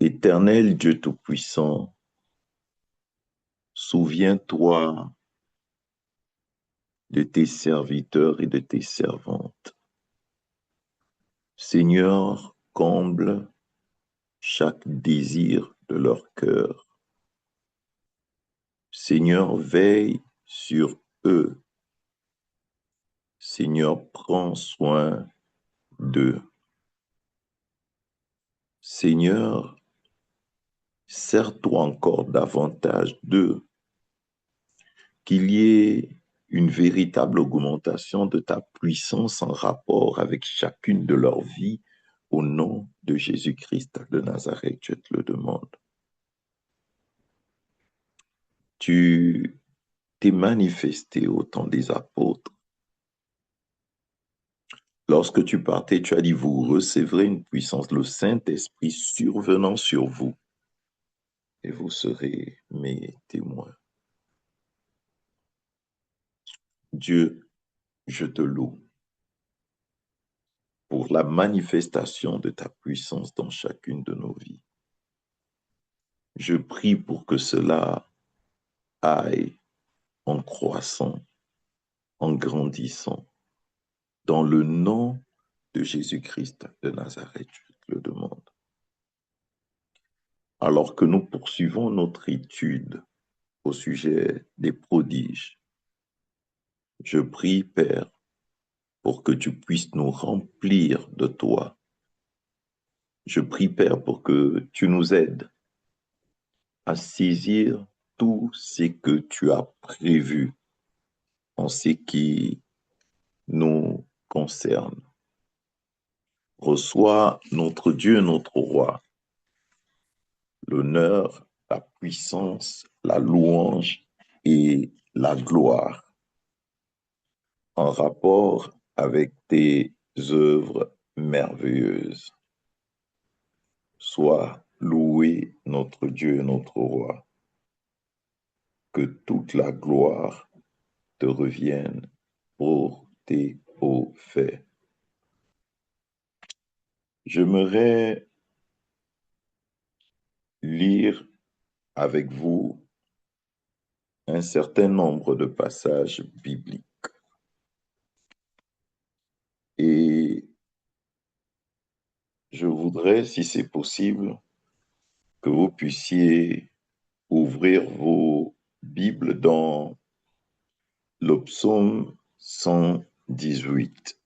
Éternel Dieu Tout-Puissant, souviens-toi de tes serviteurs et de tes servantes. Seigneur, comble chaque désir de leur cœur. Seigneur, veille sur eux. Seigneur, prends soin d'eux. Seigneur, sers-toi encore davantage d'eux, qu'il y ait une véritable augmentation de ta puissance en rapport avec chacune de leurs vies. Au nom de Jésus-Christ de Nazareth, je te le demande. Tu t'es manifesté au temps des apôtres. Lorsque tu partais, tu as dit, vous recevrez une puissance, le Saint-Esprit survenant sur vous, et vous serez mes témoins. Dieu, je te loue pour la manifestation de ta puissance dans chacune de nos vies. Je prie pour que cela aille en croissant, en grandissant, dans le nom de Jésus-Christ de Nazareth, je te le demande. Alors que nous poursuivons notre étude au sujet des prodiges, je prie, Père, pour que tu puisses nous remplir de toi. Je prie, Père, pour que tu nous aides à saisir tout ce que tu as prévu en ce qui nous concerne. Reçois, notre Dieu, notre Roi, l'honneur, la puissance, la louange et la gloire en rapport avec tes œuvres merveilleuses. Sois loué, notre Dieu et notre Roi. Que toute la gloire te revienne pour tes hauts faits. J'aimerais lire avec vous un certain nombre de passages bibliques. Et je voudrais, si c'est possible, que vous puissiez ouvrir vos Bibles dans le psaume 118.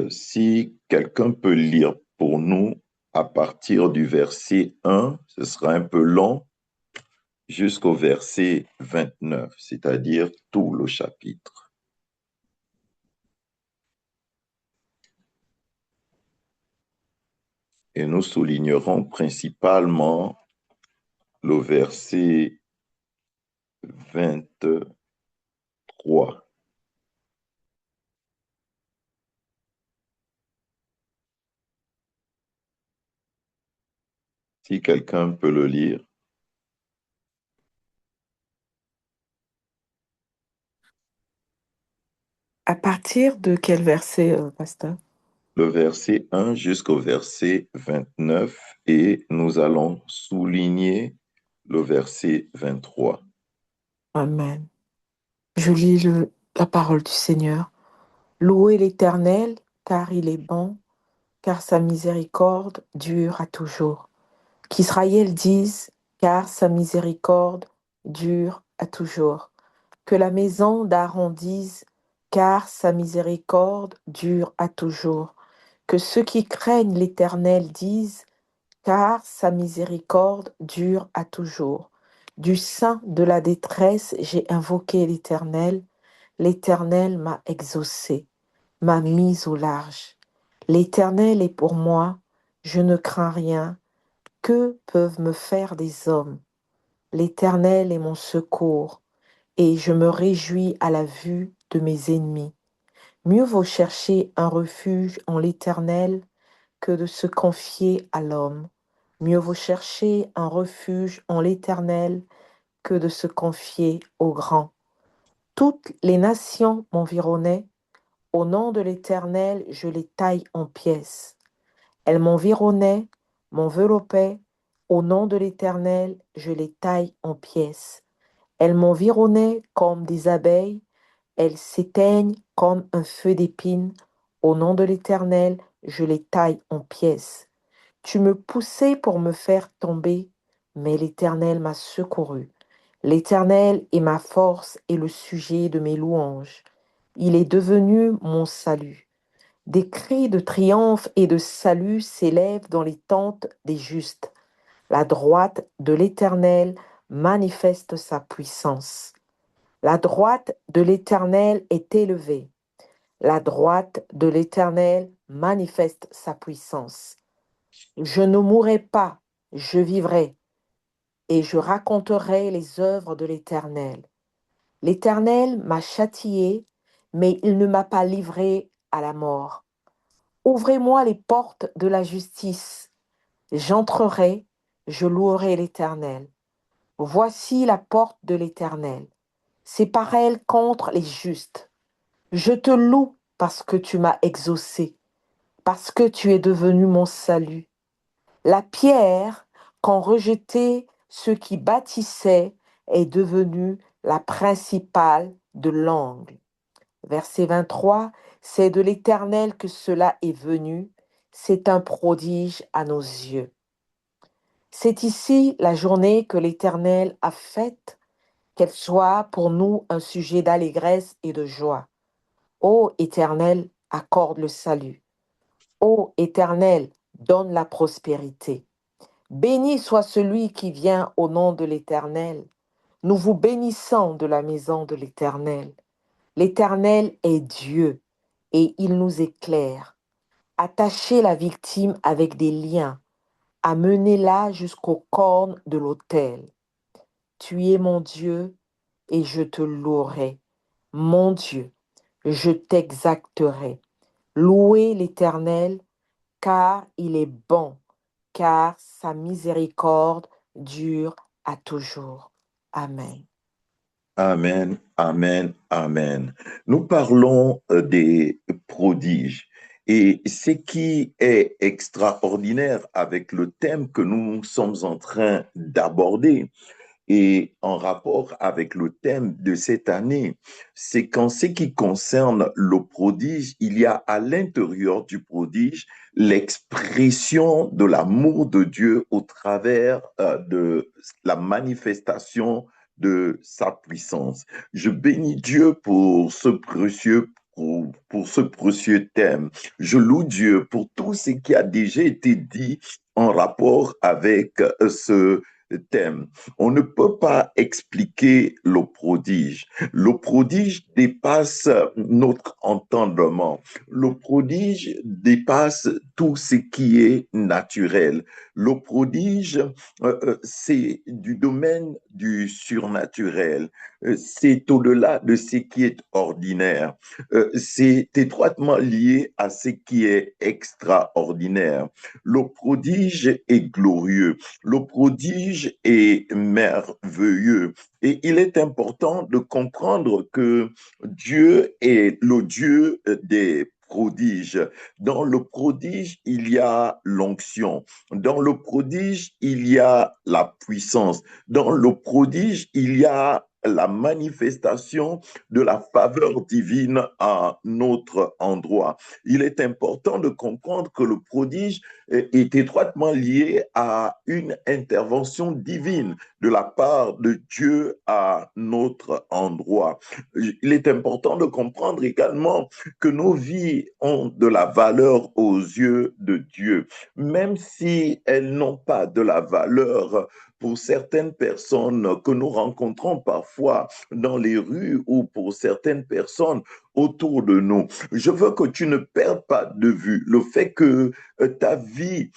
Si quelqu'un peut lire pour nous à partir du verset 1, ce sera un peu long, jusqu'au verset 29, c'est-à-dire tout le chapitre. Et nous soulignerons principalement le verset 23. Si quelqu'un peut le lire, À partir de quel verset, pasteur? le verset 1 jusqu'au verset 29, et nous allons souligner le verset 23. Amen. Je lis la parole du Seigneur. Louez l'Éternel, car il est bon, car sa miséricorde dure à toujours. Qu'Israël dise, car sa miséricorde dure à toujours. Que la maison d'Aaron dise, car sa miséricorde dure à toujours. Que ceux qui craignent l'Éternel disent, car sa miséricorde dure à toujours. Du sein de la détresse, j'ai invoqué l'Éternel. L'Éternel m'a exaucé, m'a mis au large. L'Éternel est pour moi, je ne crains rien. Que peuvent me faire des hommes? L'Éternel est mon secours, et je me réjouis à la vue de mes ennemis. Mieux vaut chercher un refuge en l'Éternel que de se confier à l'homme. Mieux vaut chercher un refuge en l'Éternel que de se confier au grand. Toutes les nations m'environnaient. Au nom de l'Éternel, je les taille en pièces. Elles m'environnaient, m'enveloppaient. Au nom de l'Éternel, je les taille en pièces. Elles m'environnaient comme des abeilles. Elles s'éteignent comme un feu d'épines. Au nom de l'Éternel, je les taille en pièces. Tu me poussais pour me faire tomber, mais l'Éternel m'a secouru. L'Éternel est ma force et le sujet de mes louanges. Il est devenu mon salut. Des cris de triomphe et de salut s'élèvent dans les tentes des justes. La droite de l'Éternel manifeste sa puissance. La droite de l'Éternel est élevée. La droite de l'Éternel manifeste sa puissance. Je ne mourrai pas, je vivrai, et je raconterai les œuvres de l'Éternel. L'Éternel m'a châtié, mais il ne m'a pas livré à la mort. Ouvrez-moi les portes de la justice. J'entrerai, je louerai l'Éternel. Voici la porte de l'Éternel. C'est par elle contre les justes. Je te loue parce que tu m'as exaucé, parce que tu es devenu mon salut. La pierre qu'ont rejetée ceux qui bâtissaient est devenue la principale de l'angle. Verset 23, c'est de l'Éternel que cela est venu, c'est un prodige à nos yeux. C'est ici la journée que l'Éternel a faite, qu'elle soit pour nous un sujet d'allégresse et de joie. Ô Éternel, accorde le salut. Ô Éternel, donne la prospérité. Béni soit celui qui vient au nom de l'Éternel. Nous vous bénissons de la maison de l'Éternel. L'Éternel est Dieu et il nous éclaire. Attachez la victime avec des liens, amenez-la jusqu'aux cornes de l'autel. Tu es mon Dieu et je te louerai. Mon Dieu, je t'exalterai. Louez l'Éternel, car il est bon, car sa miséricorde dure à toujours. Amen. Amen, amen, amen. Nous parlons des prodiges. Et ce qui est extraordinaire avec le thème que nous sommes en train d'aborder, et en rapport avec le thème de cette année, c'est qu'en ce qui concerne le prodige, il y a à l'intérieur du prodige l'expression de l'amour de Dieu au travers de la manifestation de sa puissance. Je bénis Dieu pour ce précieux thème. Je loue Dieu pour tout ce qui a déjà été dit en rapport avec ce thème. On ne peut pas expliquer le prodige. Le prodige dépasse notre entendement. Le prodige dépasse tout ce qui est naturel. Le prodige, c'est du domaine du surnaturel. C'est au-delà de ce qui est ordinaire. C'est étroitement lié à ce qui est extraordinaire. Le prodige est glorieux. Le prodige est merveilleux. Et il est important de comprendre que Dieu est le Dieu des prodiges. Dans le prodige, il y a l'onction. Dans le prodige, il y a la puissance. Dans le prodige, il y a la manifestation de la faveur divine à notre endroit. Il est important de comprendre que le prodige est étroitement lié à une intervention divine de la part de Dieu à notre endroit. Il est important de comprendre également que nos vies ont de la valeur aux yeux de Dieu, même si elles n'ont pas de la valeur pour certaines personnes que nous rencontrons parfois dans les rues ou pour certaines personnes autour de nous. Je veux que tu ne perdes pas de vue le fait que ta vie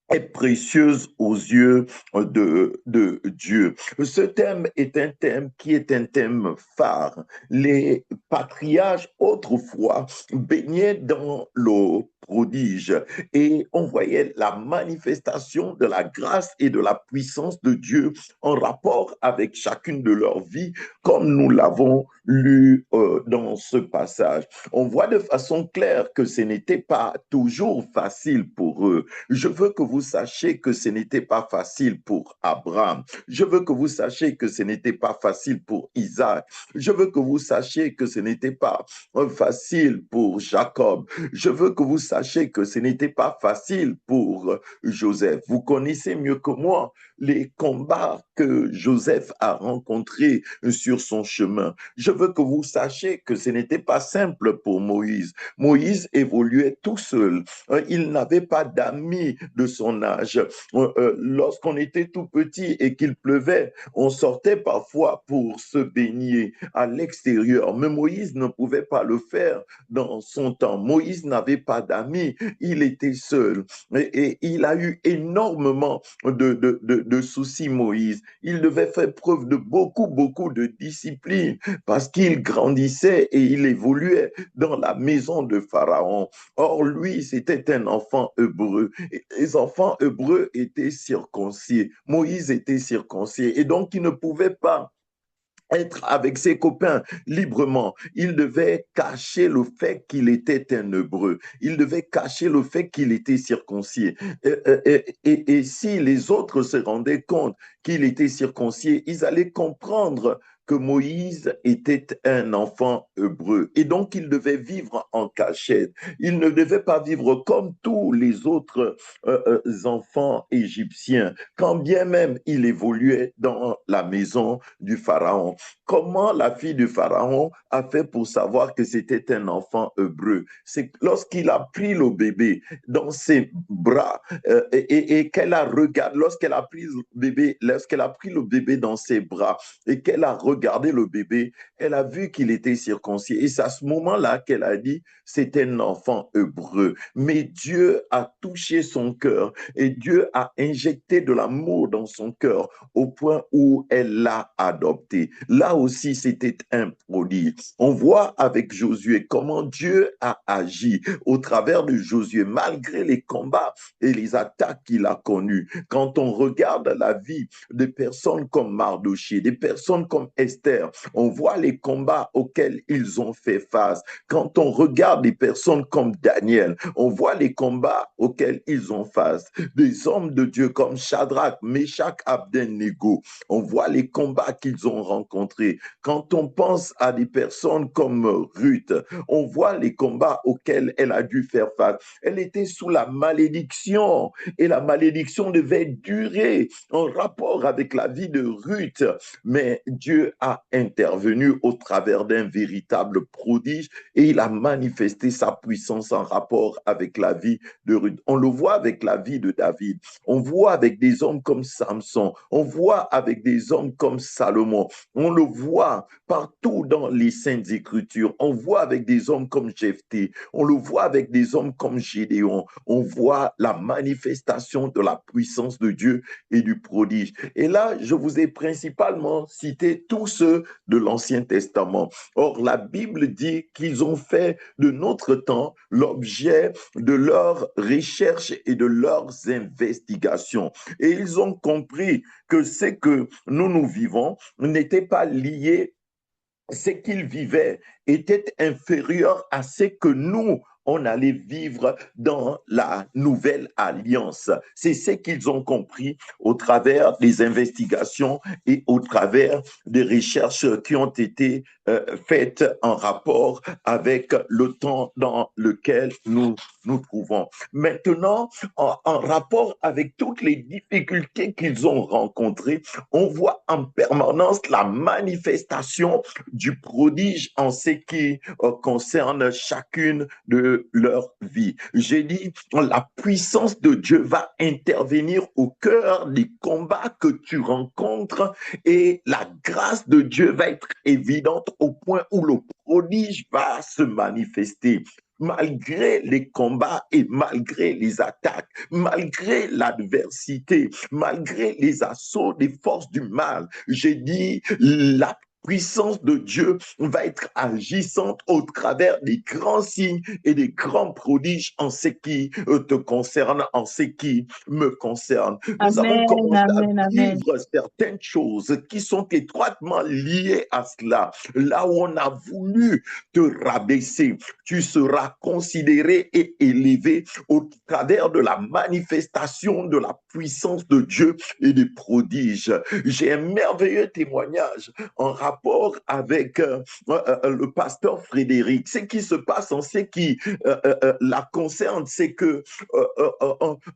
est précieuse aux yeux de Dieu. Ce thème est un thème qui est un thème phare. Les patriarches autrefois baignaient dans le prodiges. Et on voyait la manifestation de la grâce et de la puissance de Dieu en rapport avec chacune de leurs vies, comme nous l'avons lu dans ce passage. On voit de façon claire que ce n'était pas toujours facile pour eux. Je veux que vous sachiez que ce n'était pas facile pour Abraham. Je veux que vous sachiez que ce n'était pas facile pour Isaac. Je veux que vous sachiez que ce n'était pas facile pour Jacob. Je veux que vous sachiez que ce n'était pas facile pour Joseph. Vous connaissez mieux que moi les combats que Joseph a rencontrés sur son chemin. Je veux que vous sachiez que ce n'était pas simple pour Moïse. Moïse évoluait tout seul. Il n'avait pas d'amis de son âge. Lorsqu'on était tout petit et qu'il pleuvait, on sortait parfois pour se baigner à l'extérieur. Mais Moïse ne pouvait pas le faire dans son temps. Moïse n'avait pas d'amis. Il était seul. Et il a eu énormément de soucis, Moïse. Il devait faire preuve de beaucoup de discipline parce qu'il grandissait et il évoluait dans la maison de Pharaon. Or, lui, c'était un enfant hébreu. Et les enfants hébreux étaient circoncis. Moïse était circoncis. Et donc, il ne pouvait pas être avec ses copains librement. Il devait cacher le fait qu'il était un hébreu. Il devait cacher le fait qu'il était circoncis. Et si les autres se rendaient compte qu'il était circoncis, ils allaient comprendre que Moïse était un enfant hébreu. Et donc, il devait vivre en cachette. Il ne devait pas vivre comme tous les autres enfants égyptiens, quand bien même il évoluait dans la maison du Pharaon. Comment la fille du Pharaon a fait pour savoir que c'était un enfant hébreu? C'est lorsqu'il a pris le bébé dans ses bras et qu'elle a regardé, lorsqu'elle a pris le bébé dans ses bras et qu'elle a regardé le bébé, elle a vu qu'il était circoncis. Et c'est à ce moment-là qu'elle a dit, c'est un enfant hébreu. Mais Dieu a touché son cœur et Dieu a injecté de l'amour dans son cœur au point où elle l'a adopté. Là aussi, c'était un prodige. On voit avec Josué comment Dieu a agi au travers de Josué, malgré les combats et les attaques qu'il a connues. Quand on regarde la vie de personnes comme Mardochée, des personnes comme Esther, on voit les combats auxquels ils ont fait face. Quand on regarde des personnes comme Daniel, on voit les combats auxquels ils ont face. Des hommes de Dieu comme Shadrach, Meshach, Abednego, on voit les combats qu'ils ont rencontrés. Quand on pense à des personnes comme Ruth, on voit les combats auxquels elle a dû faire face. Elle était sous la malédiction et la malédiction devait durer en rapport avec la vie de Ruth. Mais Dieu a intervenu au travers d'un véritable prodige et il a manifesté sa puissance en rapport avec la vie de Ruth. On le voit avec la vie de David. On voit avec des hommes comme Samson. On voit avec des hommes comme Salomon. On le voit partout dans les Saintes Écritures. On voit avec des hommes comme Jephthé. On le voit avec des hommes comme Gédéon. On voit la manifestation de la puissance de Dieu et du prodige. Et là, je vous ai principalement cité tous ceux de l'Ancien Testament. Or, la Bible dit qu'ils ont fait de notre temps l'objet de leurs recherches et de leurs investigations. Et ils ont compris que ce que nous vivons n'était pas lié, ce qu'ils vivaient était inférieur à ce que nous, on allait vivre dans la nouvelle alliance. C'est ce qu'ils ont compris au travers des investigations et au travers des recherches qui ont été faites en rapport avec le temps dans lequel nous nous trouvons. Maintenant, en rapport avec toutes les difficultés qu'ils ont rencontrées, on voit en permanence la manifestation du prodige en ce qui concerne chacune de leur vie. J'ai dit, la puissance de Dieu va intervenir au cœur des combats que tu rencontres et la grâce de Dieu va être évidente au point où le prodige va se manifester. Malgré les combats et malgré les attaques, malgré l'adversité, malgré les assauts des forces du mal, j'ai dit, la puissance de Dieu va être agissante au travers des grands signes et des grands prodiges en ce qui te concerne, en ce qui me concerne. Nous allons Amen, commencer à amen, amen. vivre certaines choses qui sont étroitement liées à cela. Là où on a voulu te rabaisser, tu seras considéré et élevé au travers de la manifestation de la puissance de Dieu et des prodiges. J'ai un merveilleux témoignage en rapport avec le pasteur Frédéric. Ce qui se passe en ce qui la concerne, c'est que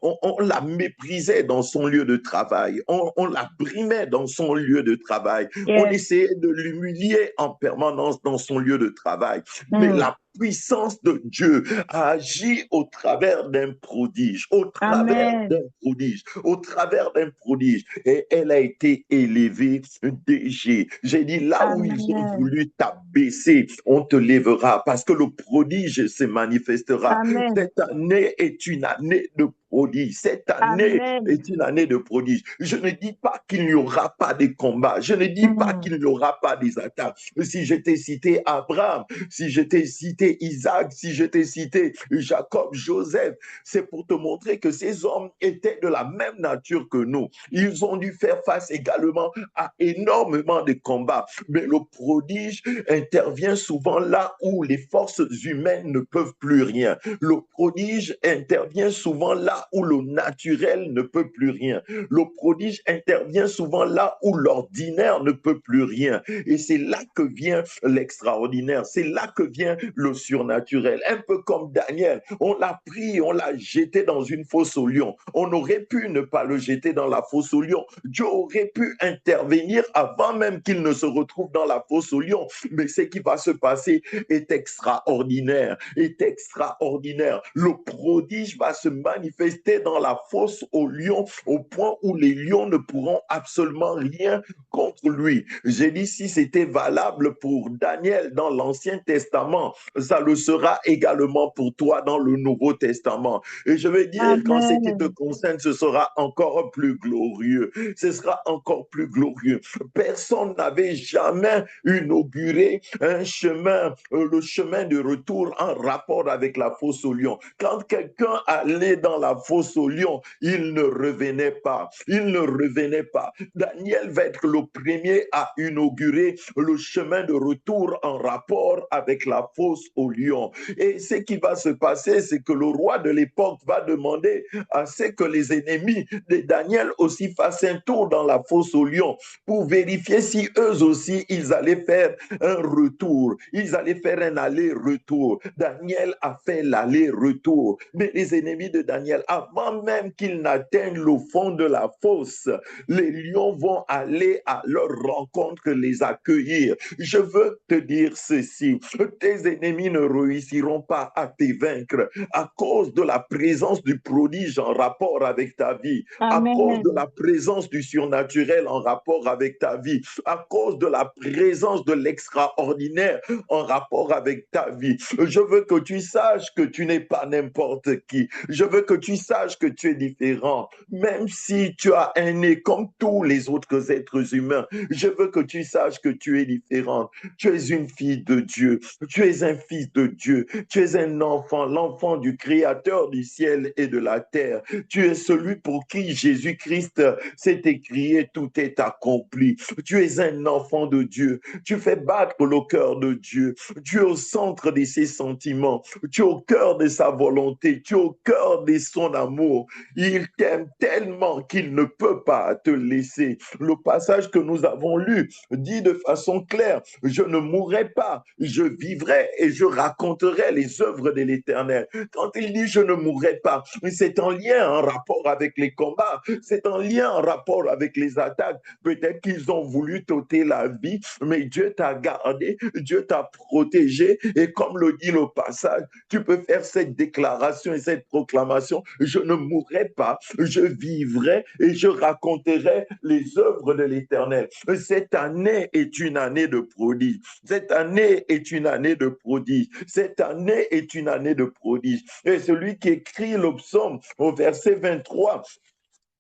on la méprisait dans son lieu de travail, on la brimait dans son lieu de travail, on Yes. essayait de l'humilier en permanence dans son lieu de travail. Mais Mm. la puissance de Dieu a agi au travers d'un prodige, au travers Amen. d'un prodige, au travers d'un prodige. Et elle a été élevée DG. J'ai dit, là où ils ont Amen. voulu t'abaisser, on te lèvera parce que le prodige se manifestera. Amen. Cette année est une année de prodige. Cette année Amen. est une année de prodige. Je ne dis pas qu'il n'y aura pas de combats. Je ne dis pas Mm. qu'il n'y aura pas des attaques. Si je t'ai cité Abraham, si je t'ai cité Isaac, si je t'ai cité Jacob, Joseph, c'est pour te montrer que ces hommes étaient de la même nature que nous. Ils ont dû faire face également à énormément de combats. Mais le prodige intervient souvent là où les forces humaines ne peuvent plus rien. Le prodige intervient souvent là où le naturel ne peut plus rien. Le prodige intervient souvent là où l'ordinaire ne peut plus rien. Et c'est là que vient l'extraordinaire. C'est là que vient le surnaturel. Un peu comme Daniel. On l'a pris, on l'a jeté dans une fosse au lion. On aurait pu ne pas le jeter dans la fosse au lion. Dieu aurait pu intervenir avant même qu'il ne se retrouve dans la fosse au lion. Mais ce qui va se passer est extraordinaire, est extraordinaire. Le prodige va se manifester dans la fosse au lion au point où les lions ne pourront absolument rien contre lui. J'ai dit, si c'était valable pour Daniel dans l'Ancien Testament, ça le sera également pour toi dans le Nouveau Testament. Et je veux dire qu'en ce qui te Amen. concerne, ce sera encore plus glorieux. Ce sera encore plus glorieux. Personne n'avait jamais inauguré un chemin, le chemin de retour en rapport avec la fosse au lion. Quand quelqu'un allait dans la fosse au lion, il ne revenait pas. Il ne revenait pas. Daniel va être le premier à inaugurer le chemin de retour en rapport avec la fosse au lion. Et ce qui va se passer, c'est que le roi de l'époque va demander à ce que les ennemis de Daniel aussi fassent un tour dans la fosse au lion pour vérifier si eux aussi, ils allaient faire un retour. Ils allaient faire un aller-retour. Daniel a fait l'aller-retour. Mais les ennemis de Daniel, avant même qu'ils n'atteignent le fond de la fosse, les lions vont aller à leur rencontre, les accueillir. Je veux te dire ceci, tes ennemis ne réussiront pas à te vaincre à cause de la présence du prodige en rapport avec ta vie, à cause de Amen. la présence du surnaturel en rapport avec ta vie, à cause de la présence de l'extraordinaire en rapport avec ta vie. Je veux que tu saches que tu n'es pas n'importe qui. Je veux que tu saches que tu es différent, même si tu as un nez comme tous les autres êtres humains. Je veux que tu saches que tu es différente. Tu es une fille de Dieu. Tu es un fils de Dieu. Tu es un enfant, l'enfant du Créateur du ciel et de la terre. Tu es celui pour qui Jésus-Christ s'est écrié, tout est accompli. Tu es un enfant de Dieu. Tu fais battre le cœur de Dieu. Tu es au centre de ses sentiments. Tu es au cœur de sa volonté. Tu es au cœur de son amour. Il t'aime tellement qu'il ne peut pas te laisser. Le passage que nous avons lu dit de façon claire, je ne mourrai pas, je vivrai et je raconterai les œuvres de l'Éternel. Quand il dit je ne mourrai pas, c'est en lien, en rapport avec les combats, c'est en lien, en rapport avec les attaques. Peut-être qu'ils ont voulu t'ôter la vie, mais Dieu t'a gardé, Dieu t'a protégé et comme le dit le passage, tu peux faire cette déclaration et cette proclamation, je ne mourrai pas, je vivrai et je raconterai les œuvres de l'Éternel. Cette année est une année de prodige. Cette année est une année de prodige. Cette année est une année de prodige. Et celui qui écrit le psaume au verset 23,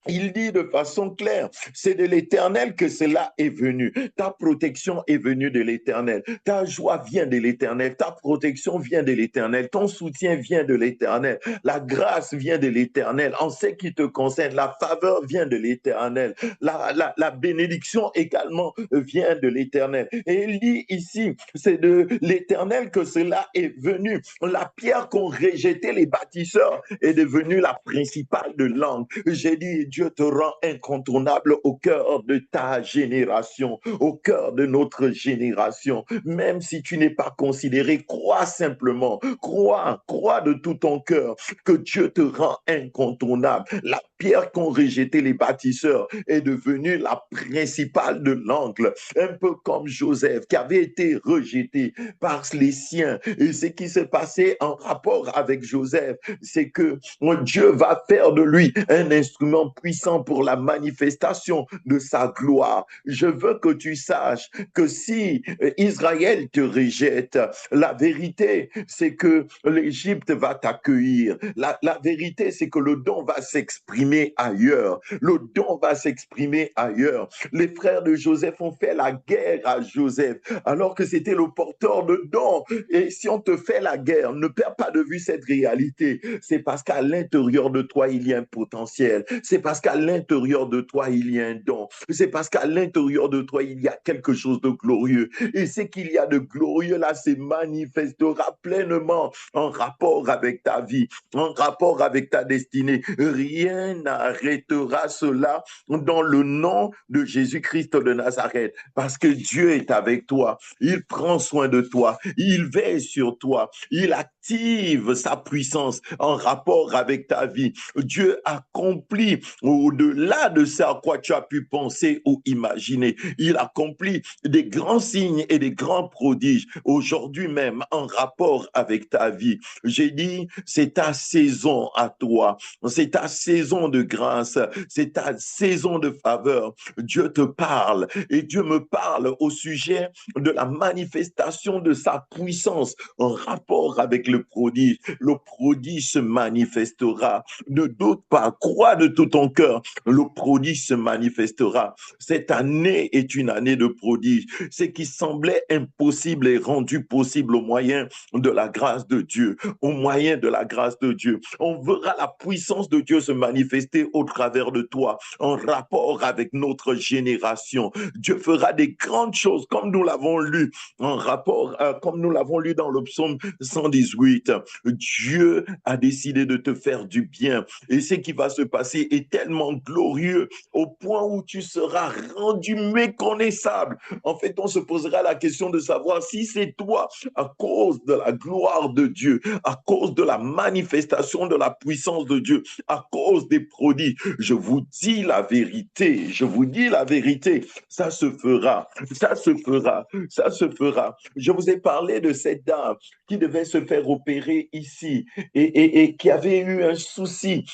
Il dit de façon claire, c'est de l'Éternel que cela est venu. Ta protection est venue de l'Éternel. Ta joie vient de l'Éternel. Ta protection vient de l'Éternel. Ton soutien vient de l'Éternel. La grâce vient de l'Éternel. En ce qui te concerne, la faveur vient de l'Éternel. La bénédiction également vient de l'Éternel. Et il dit ici, c'est de l'Éternel que cela est venu. La pierre qu'ont rejetée les bâtisseurs est devenue la principale de l'angle. J'ai dit, Dieu te rend incontournable au cœur de ta génération, au cœur de notre génération. Même si tu n'es pas considéré, crois simplement, crois de tout ton cœur que Dieu te rend incontournable. La pierre qu'ont rejeté les bâtisseurs est devenue la principale de l'angle, un peu comme Joseph qui avait été rejeté par les siens. Et ce qui s'est passé en rapport avec Joseph, c'est que Dieu va faire de lui un instrument puissant pour la manifestation de sa gloire. Je veux que tu saches que si Israël te rejette, la vérité, c'est que l'Égypte va t'accueillir. La vérité, c'est que le don va s'exprimer ailleurs. Le don va s'exprimer ailleurs. Les frères de Joseph ont fait la guerre à Joseph, alors que c'était le porteur de dons. Et si on te fait la guerre, ne perds pas de vue cette réalité. C'est parce qu'à l'intérieur de toi, il y a un potentiel. C'est parce qu'à l'intérieur de toi, il y a un don. C'est parce qu'à l'intérieur de toi, il y a quelque chose de glorieux. Et ce qu'il y a de glorieux là, se manifestera pleinement en rapport avec ta vie, en rapport avec ta destinée. Rien n'arrêtera cela dans le nom de Jésus-Christ de Nazareth, parce que Dieu est avec toi. Il prend soin de toi. Il veille sur toi. Il active sa puissance en rapport avec ta vie. Dieu accomplit au-delà de ça à quoi tu as pu penser ou imaginer. Il accomplit des grands signes et des grands prodiges aujourd'hui même en rapport avec ta vie. J'ai dit, c'est ta saison à toi. C'est ta saison de grâce. C'est ta saison de faveur. Dieu te parle et Dieu me parle au sujet de la manifestation de sa puissance en rapport avec le prodige. Le prodige se manifestera. Ne doute pas, crois de tout ton cœur, le prodige se manifestera. Cette année est une année de prodige. Ce qui semblait impossible est rendu possible au moyen de la grâce de Dieu, au moyen de la grâce de Dieu. On verra la puissance de Dieu se manifester au travers de toi, en rapport avec notre génération. Dieu fera des grandes choses, comme nous l'avons lu, en rapport, comme nous l'avons lu dans le psaume 118. Dieu a décidé de te faire du bien. Et ce qui va se passer est tellement glorieux au point où tu seras rendu méconnaissable. En fait, on se posera la question de savoir si c'est toi, à cause de la gloire de Dieu, à cause de la manifestation de la puissance de Dieu, à cause des prodiges. Je vous dis la vérité, je vous dis la vérité, ça se fera, ça se fera, ça se fera. Je vous ai parlé de cette dame qui devait se faire opérer ici et qui avait eu un souci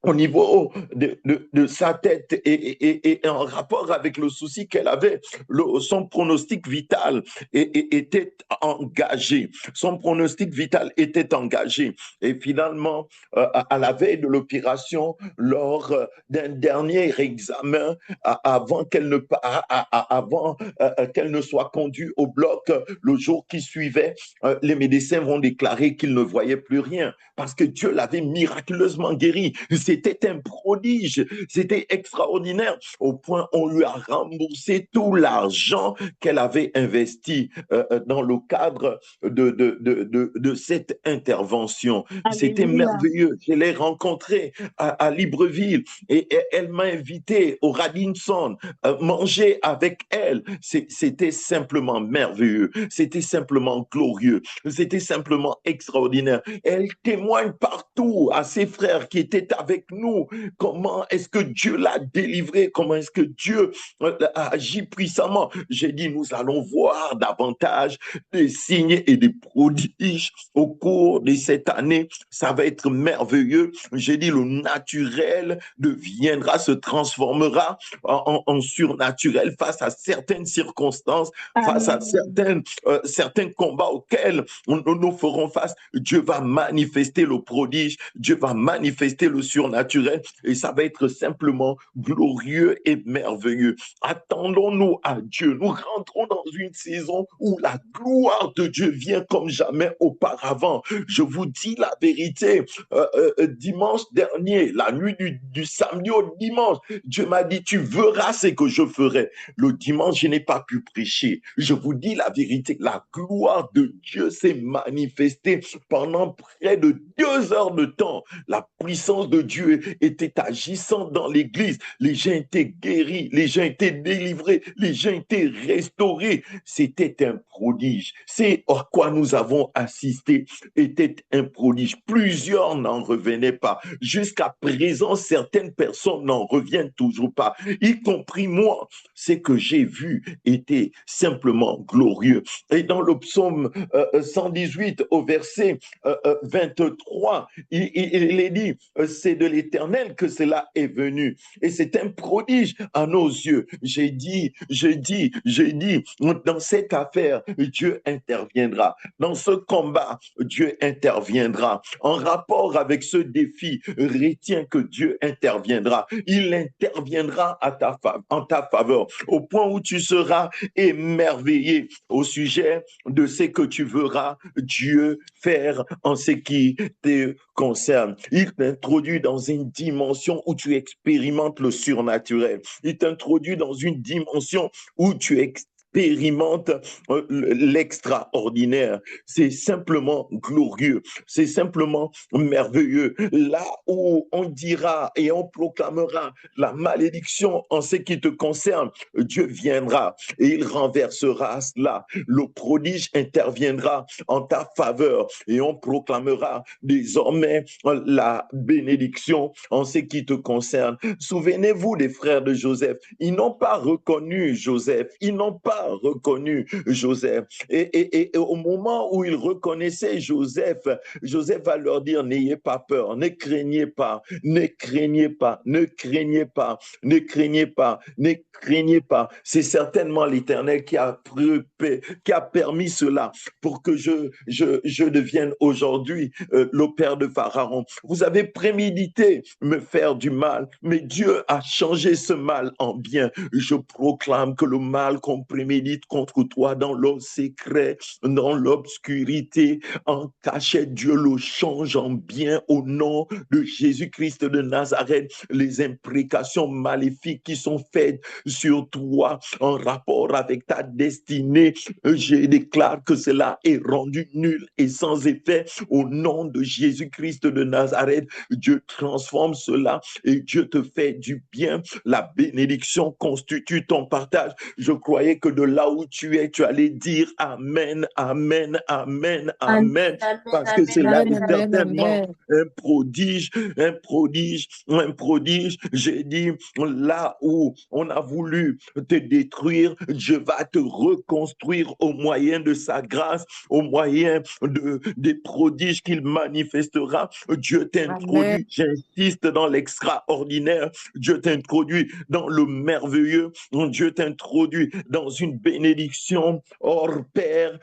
au niveau de sa tête et en rapport avec le souci qu'elle avait, son pronostic vital était engagé. Son pronostic vital était engagé. Et finalement, à la veille de l'opération, lors d'un dernier examen, avant qu'elle ne soit conduite au bloc le jour qui suivait, les médecins vont déclarer qu'ils ne voyaient plus rien parce que Dieu l'avait miraculeusement guéri. C'était un prodige, c'était extraordinaire, au point où on lui a remboursé tout l'argent qu'elle avait investi dans le cadre de cette intervention. C'était Alléluia. merveilleux. Je l'ai rencontrée à Libreville et elle m'a invité au Radisson manger avec elle. C'était simplement merveilleux, c'était simplement glorieux, c'était simplement extraordinaire. Elle témoigne partout à ses frères qui étaient avec nous comment est-ce que Dieu l'a délivré, comment est-ce que Dieu a agi puissamment. J'ai dit, nous allons voir davantage des signes et des prodiges au cours de cette année. Ça va être merveilleux. J'ai dit, le naturel deviendra, se transformera en surnaturel face à certaines circonstances, face à certains combats auxquels nous ferons face. Dieu va manifester le prodige, Dieu va manifester le surnaturel surnaturel et ça va être simplement glorieux et merveilleux. Attendons-nous à Dieu. Nous rentrons dans une saison où la gloire de Dieu vient comme jamais auparavant. Je vous dis la vérité. Dimanche dernier, la nuit du samedi au dimanche, Dieu m'a dit, tu verras ce que je ferai. Le dimanche, je n'ai pas pu prêcher. Je vous dis la vérité. La gloire de Dieu s'est manifestée pendant près de 2 heures de temps. La puissance de Dieu était agissante dans l'église. Les gens étaient guéris, les gens étaient délivrés, les gens étaient restaurés. C'était un prodige. C'est à quoi nous avons assisté était un prodige. Plusieurs n'en revenaient pas. Jusqu'à présent, certaines personnes n'en reviennent toujours pas, y compris moi. Ce que j'ai vu était simplement glorieux. Et dans le psaume 118 au verset 23, il est dit, c'est de l'Éternel que cela est venu. Et c'est un prodige à nos yeux. J'ai dit, dans cette affaire, Dieu interviendra. Dans ce combat, Dieu interviendra. En rapport avec ce défi, retiens que Dieu interviendra. Il interviendra en ta faveur, au point où tu seras émerveillé au sujet de ce que tu verras Dieu faire en ce qui te concerne. Il t'introduit dans une dimension où tu expérimentes le surnaturel. Il t'introduit dans une dimension où tu expérimentes l'extraordinaire. C'est simplement glorieux, c'est simplement merveilleux. Là où on dira et on proclamera la malédiction en ce qui te concerne, Dieu viendra et il renversera cela. Le prodige interviendra en ta faveur et on proclamera désormais la bénédiction en ce qui te concerne. Souvenez-vous des frères de Joseph. Ils n'ont pas reconnu Joseph. Ils n'ont pas reconnu Joseph. Et au moment où ils reconnaissaient Joseph, Joseph va leur dire, n'ayez pas peur, ne craignez pas, ne craignez pas, ne craignez pas, ne craignez pas, ne craignez pas. C'est certainement l'Éternel qui a permis cela pour que je devienne aujourd'hui le père de Pharaon. Vous avez prémédité me faire du mal, mais Dieu a changé ce mal en bien. Je proclame que le mal qu'on prémédite contre toi dans le secret, dans l'obscurité, en cachette, Dieu le change en bien au nom de Jésus-Christ de Nazareth. Les imprécations maléfiques qui sont faites sur toi en rapport avec ta destinée, je déclare que cela est rendu nul et sans effet au nom de Jésus-Christ de Nazareth. Dieu transforme cela et Dieu te fait du bien. La bénédiction constitue ton partage. Je croyais que de là où tu es, tu allais dire Amen, Amen, Amen, Amen, parce que cela Amen, est amen, certainement amen. un prodige, un prodige, un prodige. J'ai dit, là où on a voulu te détruire, Dieu va te reconstruire au moyen de sa grâce, au moyen des prodiges qu'il manifestera. Dieu Amen. t'introduit, j'insiste, dans l'extraordinaire. Dieu t'introduit dans le merveilleux. Dieu t'introduit dans une bénédiction hors pair.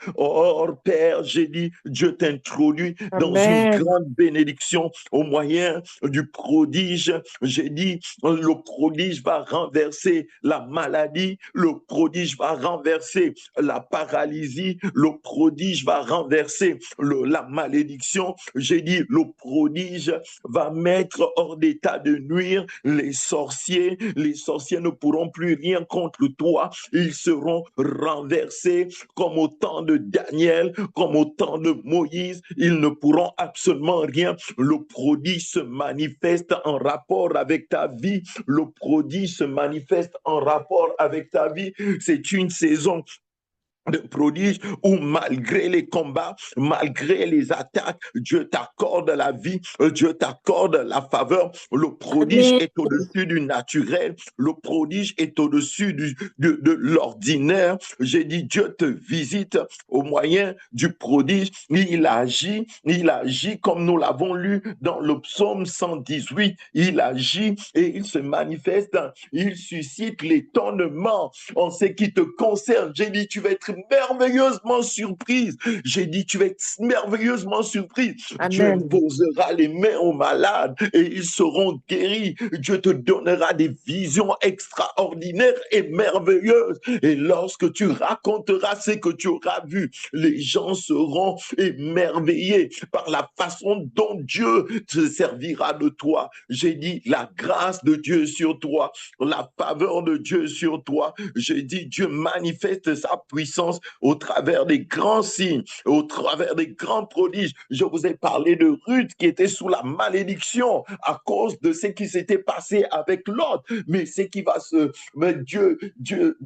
J'ai dit, Dieu t'introduit dans une Amen. grande bénédiction au moyen du prodige. J'ai dit, le prodige va renverser la maladie, le prodige va renverser la paralysie, le prodige va renverser la malédiction. J'ai dit, le prodige va mettre hors d'état de nuire les sorciers. Les sorciers ne pourront plus rien contre toi. Ils seront renversés comme au temps de Daniel, comme au temps de Moïse. Ils ne pourront absolument rien. Le prodige se manifeste en rapport avec ta vie. Le prodige se manifeste en rapport avec ta vie. C'est une saison de prodiges où malgré les combats, malgré les attaques, Dieu t'accorde la vie, Dieu t'accorde la faveur. Le prodige Amen. est au-dessus du naturel, le prodige est au-dessus de l'ordinaire. J'ai dit, Dieu te visite au moyen du prodige. Il agit comme nous l'avons lu dans le psaume 118. Il agit et il se manifeste, il suscite l'étonnement en ce qui te concerne. J'ai dit, tu vas être être merveilleusement surprise. J'ai dit, tu vas être merveilleusement surprise. Dieu Amen. imposera les mains aux malades et ils seront guéris. Dieu te donnera des visions extraordinaires et merveilleuses. Et lorsque tu raconteras ce que tu auras vu, les gens seront émerveillés par la façon dont Dieu se servira de toi. J'ai dit la grâce de Dieu sur toi, la faveur de Dieu sur toi. J'ai dit Dieu manifeste sa puissance au travers des grands signes, au travers des grands prodiges. Je vous ai parlé de Ruth qui était sous la malédiction à cause de ce qui s'était passé avec l'autre. Mais ce qui va se... Mais Dieu,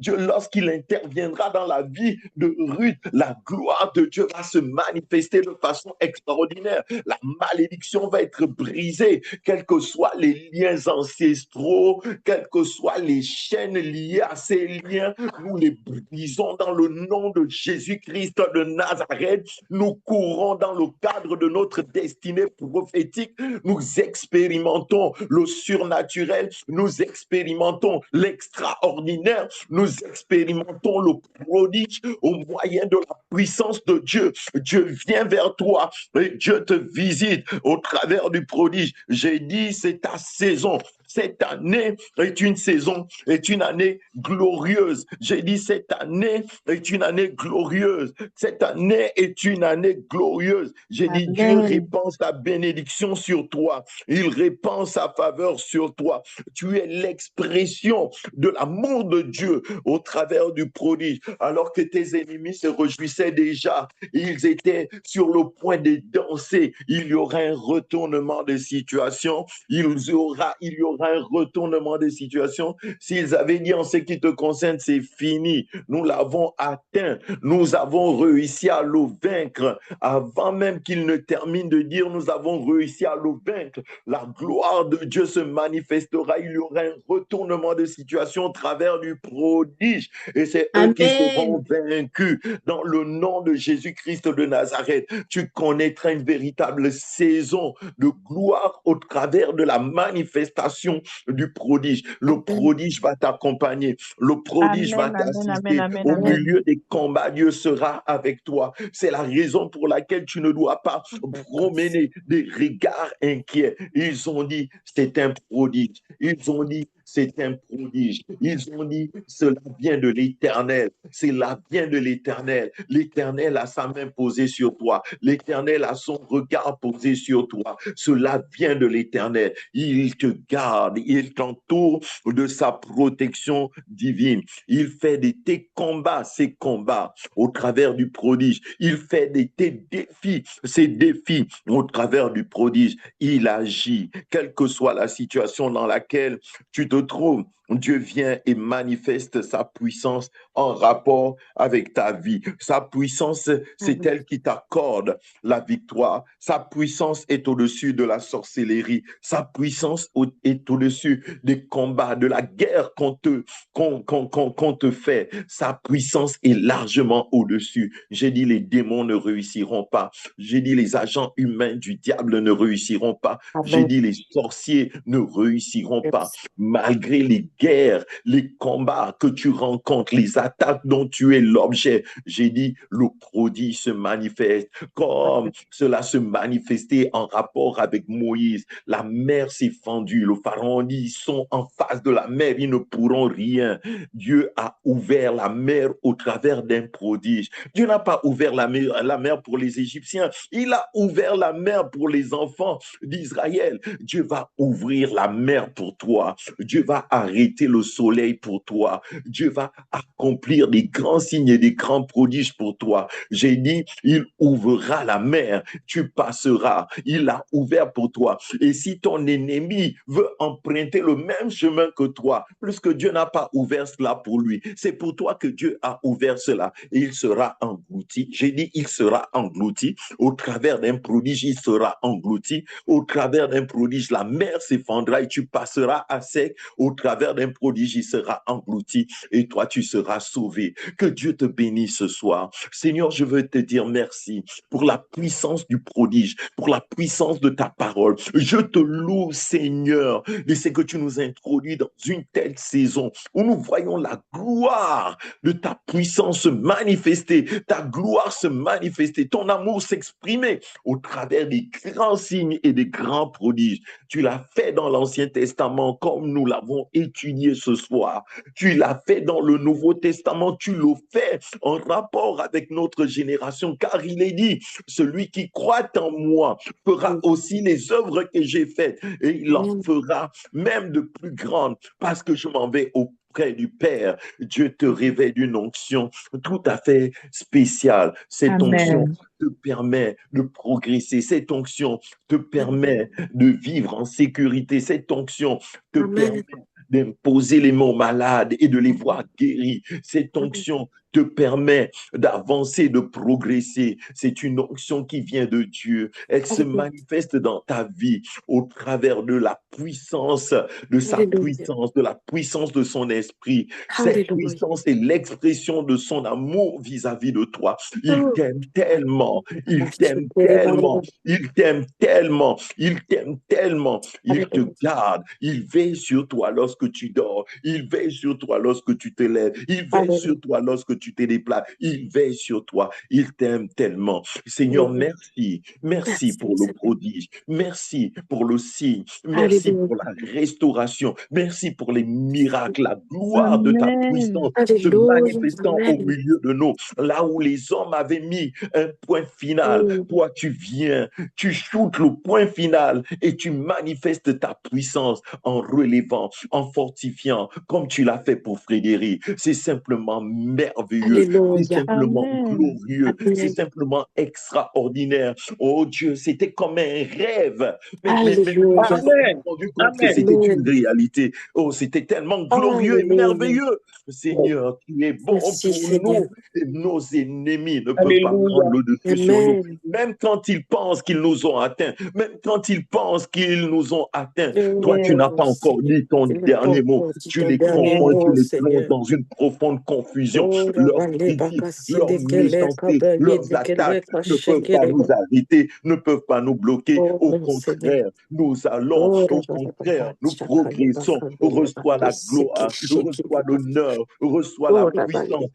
lorsqu'il interviendra dans la vie de Ruth, la gloire de Dieu va se manifester de façon extraordinaire. La malédiction va être brisée, quels que soient les liens ancestraux, quelles que soient les chaînes liées à ces liens, nous les brisons dans le nom de Jésus-Christ de Nazareth. Nous courons dans le cadre de notre destinée prophétique. Nous expérimentons le surnaturel, nous expérimentons l'extraordinaire, nous expérimentons le prodige au moyen de la puissance de Dieu. Dieu vient vers toi et Dieu te visite au travers du prodige. J'ai dit, c'est ta saison. Cette année est une saison, est une année glorieuse. J'ai dit, cette année est une année glorieuse. Cette année est une année glorieuse. J'ai dit, Dieu Amen. répand sa bénédiction sur toi. Il répand sa faveur sur toi. Tu es l'expression de l'amour de Dieu au travers du prodige. Alors que tes ennemis se réjouissaient déjà, ils étaient sur le point de danser. Il y aura un retournement de situation. Il y aura un retournement de situation. S'ils avaient dit en ce qui te concerne, c'est fini. Nous l'avons atteint. Nous avons réussi à le vaincre. Avant même qu'il ne termine de dire, nous avons réussi à le vaincre. La gloire de Dieu se manifestera. Il y aura un retournement de situation au travers du prodige. Et c'est eux qui seront Amen. vaincus dans le nom de Jésus-Christ de Nazareth. Tu connaîtras une véritable saison de gloire au travers de la manifestation du prodige. Le Amen. prodige va t'accompagner. Le prodige va Amen. Amen. Amen. t'assister. Amen. Au Amen. milieu des combats, Dieu sera avec toi. C'est la raison pour laquelle tu ne dois pas promener des regards inquiets. Ils ont dit, c'est un prodige. Ils ont dit, c'est un prodige. Ils ont dit, cela vient de l'Éternel. Cela vient de l'Éternel. L'Éternel a sa main posée sur toi. L'Éternel a son regard posé sur toi. Cela vient de l'Éternel. Il te garde. Il t'entoure de sa protection divine. Il fait de tes combats ses combats au travers du prodige. Il fait de tes défis ses défis au travers du prodige. Il agit, quelle que soit la situation dans laquelle tu te trouves. Dieu vient et manifeste sa puissance en rapport avec ta vie. Sa puissance, c'est elle qui t'accorde la victoire. Sa puissance est au-dessus de la sorcellerie. Sa puissance est au-dessus des combats, de la guerre qu'on te fait. Sa puissance est largement au-dessus. J'ai dit, les démons ne réussiront pas. J'ai dit, les agents humains du diable ne réussiront pas. J'ai Amen. dit, les sorciers ne réussiront pas. Yes. Malgré les guerres, les combats que tu rencontres, les attaques dont tu es l'objet, j'ai dit, le prodige se manifeste comme cela se manifestait en rapport avec Moïse. La mer s'est fendue. Le pharaon dit, ils sont en face de la mer, ils ne pourront rien. Dieu a ouvert la mer au travers d'un prodige. Dieu n'a pas ouvert la mer pour les Égyptiens. Il a ouvert la mer pour les enfants d'Israël. Dieu va ouvrir la mer pour toi. Dieu va arrêter le soleil pour toi. Dieu va accomplir des grands signes et des grands prodiges pour toi. J'ai dit, il ouvrira la mer. Tu passeras. Il l'a ouvert pour toi. Et si ton ennemi veut emprunter le même chemin que toi, puisque Dieu n'a pas ouvert cela pour lui, c'est pour toi que Dieu a ouvert cela. Et il sera englouti. J'ai dit, il sera englouti. Au travers d'un prodige, il sera englouti. Au travers d'un prodige, la mer s'effondrera et tu passeras à sec au travers d'un prodige, il sera englouti et toi, tu seras sauvé. Que Dieu te bénisse ce soir. Seigneur, je veux te dire merci pour la puissance du prodige, pour la puissance de ta parole. Je te loue, Seigneur, de ce que tu nous introduis dans une telle saison où nous voyons la gloire de ta puissance se manifester, ta gloire se manifester, ton amour s'exprimer au travers des grands signes et des grands prodiges. Tu l'as fait dans l'Ancien Testament comme nous l'avons étudié ce soir. Tu l'as fait dans le Nouveau Testament, tu le fais en rapport avec notre génération, car il est dit, celui qui croit en moi fera aussi les œuvres que j'ai faites et il en fera même de plus grandes parce que je m'en vais auprès du Père. Dieu te révèle une onction tout à fait spéciale. Cette onction Amen. te permet de progresser. Cette onction te permet de vivre en sécurité. Cette onction te permet d'imposer les mains aux malades et de les voir guéris. Cette onction te permet d'avancer, de progresser. C'est une onction qui vient de Dieu. Elle se manifeste dans ta vie au travers de la puissance, de sa puissance, de la puissance de son esprit. Cette puissance est l'expression de son amour vis-à-vis de toi. Il t'aime tellement, il t'aime tellement, il t'aime tellement, il t'aime tellement. Il te garde, il veille sur toi lorsque tu dors, il veille sur toi lorsque tu te lèves, il veille sur toi lorsque tu te déplaces, il veille sur toi, il t'aime tellement. Seigneur, merci, merci pour le prodige, merci pour le signe, merci pour la restauration, merci pour les miracles, la gloire de ta Amen. puissance se manifestant au milieu de nous. Là où les hommes avaient mis un point final, toi tu viens, tu shootes le point final et tu manifestes ta puissance en relevant, en fortifiant, comme tu l'as fait pour Frédéric. C'est simplement merveilleux, c'est simplement Amen. glorieux, c'est simplement extraordinaire. Oh Dieu, c'était comme un rêve. Mais nous avons Amen. rendu compte que Amen. c'était une réalité. Oh, c'était tellement glorieux et merveilleux. Seigneur, tu es bon pour nous et nos ennemis ne peuvent pas prendre Alléluia. le dessus sur nous. Même quand ils pensent qu'ils nous ont atteints, même quand ils pensent qu'ils nous ont atteints, toi, tu n'as pas encore dit ton dernier mot. Tu les confonds et tu les plonges dans une profonde confusion. Leurs critiques, leurs méchancetés, leurs attaques ne peuvent pas nous arrêter, ne peuvent pas nous bloquer. Au contraire, nous allons, au contraire, nous progressons. Reçois la gloire, reçois l'honneur, reçois la puissance,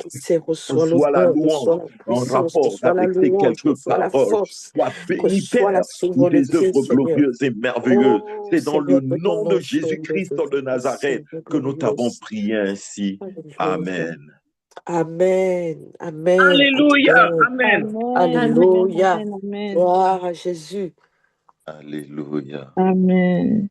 reçois reçois la l'honneur, louange reçois la en puissance, rapport reçois la avec ces louange, quelques reçois la paroles. force, Sois béni, reçois la Père, pour des souveraineté, œuvres Seigneur. glorieuses et merveilleuses. Oh, C'est dans le Seigneur, que ton nom nom de soit Jésus-Christ élevé, de Nazareth Seigneur que nous t'avons glorieux. prié ainsi. Alléluia. Amen. Amen. Amen. Alléluia. Amen. Amen. Amen, Alléluia. amen, amen. Gloire à Jésus. Alléluia. Amen.